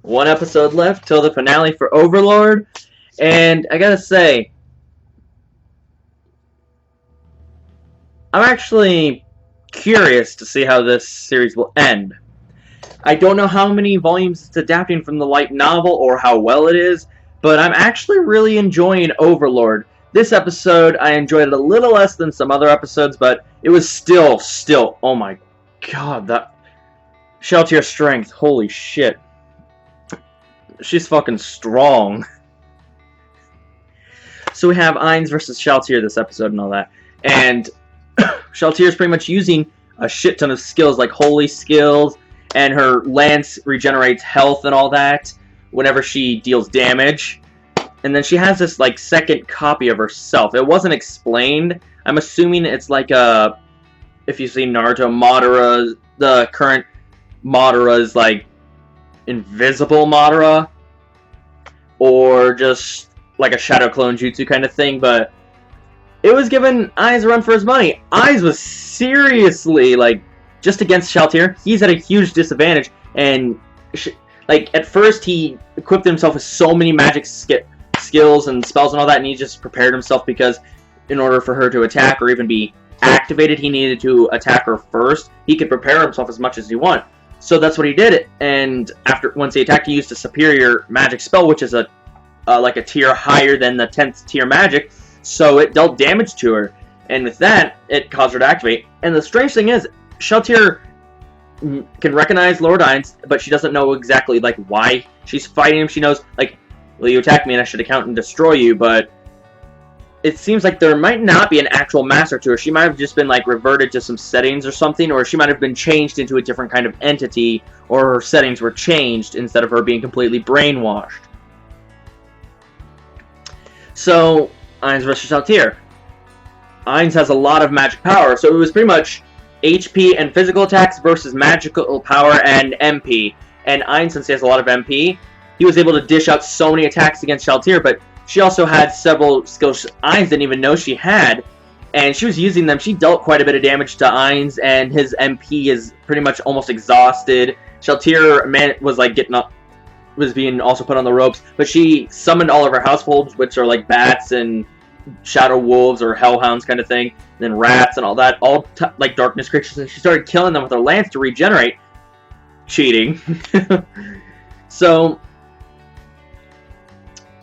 One episode left till the finale for Overlord, and I gotta say, I'm actually curious to see how this series will end. I don't know how many volumes it's adapting from the light novel or how well it is, but I'm actually really enjoying Overlord. This episode, I enjoyed it a little less than some other episodes, but it was still, oh my god, that Shaltear strength, holy shit. She's fucking strong. So we have Ainz versus Shaltear this episode and all that, and Shaltear is pretty much using a shit ton of skills, like holy skills, and her lance regenerates health and all that whenever she deals damage. And then she has this like second copy of herself. It wasn't explained. I'm assuming it's like a, if you see Naruto, Madara, the current Madara is like invisible Madara, or just like a shadow clone jutsu kind of thing, but it was giving Ainz a run for his money. Ainz was seriously, like, just against Shaltear. He's at a huge disadvantage, and, like, at first he equipped himself with so many magic skills and spells and all that, and he just prepared himself because in order for her to attack or even be activated, he needed to attack her first. He could prepare himself as much as he wanted. So that's what he did, and once he attacked, he used a superior magic spell, which is like a tier higher than the 10th tier magic, so it dealt damage to her, and with that, it caused her to activate. And the strange thing is, Shaltear can recognize Lord Ainz, but she doesn't know exactly, like, why she's fighting him. She knows, like, well, you attacked me and I should account and destroy you, but it seems like there might not be an actual master to her. She might have just been, like, reverted to some settings or something, or she might have been changed into a different kind of entity, or her settings were changed instead of her being completely brainwashed. So, Ainz versus Shaltear. Ainz has a lot of magic power, so it was pretty much HP and physical attacks versus magical power and MP. And Ainz, since he has a lot of MP, he was able to dish out so many attacks against Shaltear, but she also had several skills Ainz didn't even know she had, and she was using them. She dealt quite a bit of damage to Ainz, and his MP is pretty much almost exhausted. Shaltear was like was being also put on the ropes, but she summoned all of her households, which are like bats and shadow wolves or hellhounds kind of thing, and then rats and all that, all like darkness creatures, and she started killing them with her lance to regenerate. Cheating. So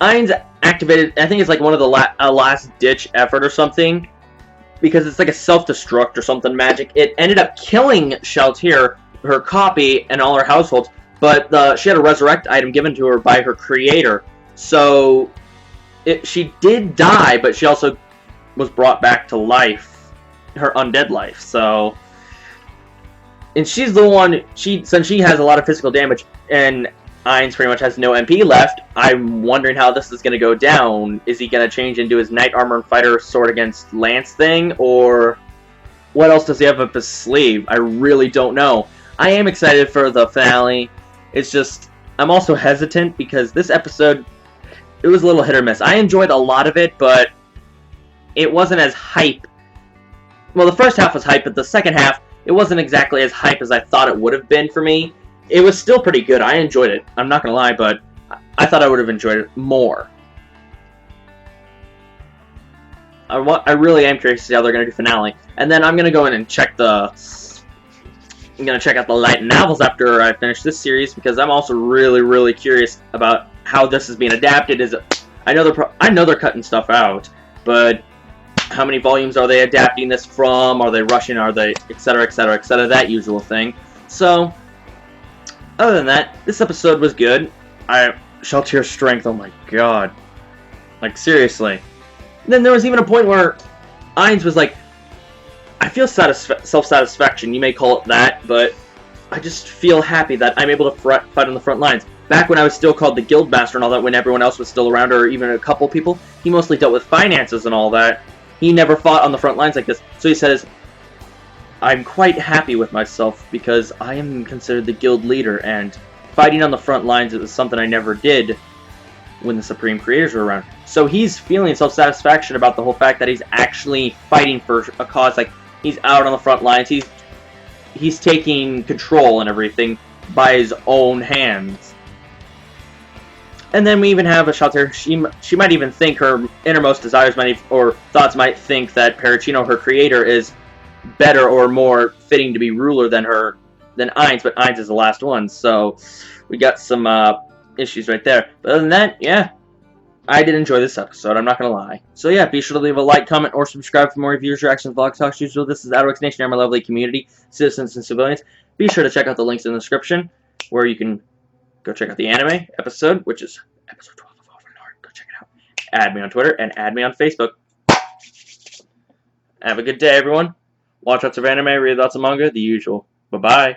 Ainz activated, I think it's like one of the last-ditch effort or something, because it's like a self-destruct or something magic. It ended up killing Shaltear, her copy, and all her households, but she had a resurrect item given to her by her creator. So she did die, but she also was brought back to life, her undead life. So, and she's the one, since she has a lot of physical damage, and Ainz pretty much has no MP left, I'm wondering how this is going to go down. Is he going to change into his knight armor and fighter sword against lance thing, or what else does he have up his sleeve? I really don't know. I am excited for the finale. It's just, I'm also hesitant because this episode, it was a little hit or miss. I enjoyed a lot of it, but it wasn't as hype. Well, the first half was hype, but the second half, it wasn't exactly as hype as I thought it would have been for me. It was still pretty good. I enjoyed it. I'm not going to lie, but I thought I would have enjoyed it more. I really am curious to see how they're going to do finale. And then I'm going to go in and check I'm going to check out the light novels after I finish this series, because I'm also really curious about how this is being adapted. I know they're cutting stuff out, but how many volumes are they adapting this from? Are they rushing? Are they etc., that usual thing. So, other than that, this episode was good. Shaltear's strength, oh my god. Like, seriously. And then there was even a point where Ainz was like, I feel self-satisfaction, you may call it that, but I just feel happy that I'm able to fight on the front lines. Back when I was still called the Guild Master and all that, when everyone else was still around, or even a couple people, he mostly dealt with finances and all that. He never fought on the front lines like this. So he says, I'm quite happy with myself because I am considered the guild leader, and fighting on the front lines is something I never did when the Supreme Creators were around. So he's feeling self-satisfaction about the whole fact that he's actually fighting for a cause. Like, he's out on the front lines. He's taking control and everything by his own hands. And then we even have a Shaltear. She might even think her innermost desires or thoughts might think that Perugino, her creator, is better or more fitting to be ruler than Ainz, but Ainz is the last one. So we got some issues right there. But other than that, yeah, I did enjoy this episode. I'm not gonna lie. So yeah, be sure to leave a like, comment, or subscribe for more reviews, reactions, vlogs, talks. Usual. This is Outerworks Nation, my lovely community, citizens and civilians. Be sure to check out the links in the description, where you can go check out the anime episode, which is episode 12 of Overlord. Go check it out. Add me on Twitter and add me on Facebook. Have a good day, everyone. Watch lots of anime, read lots of manga, the usual. Bye-bye.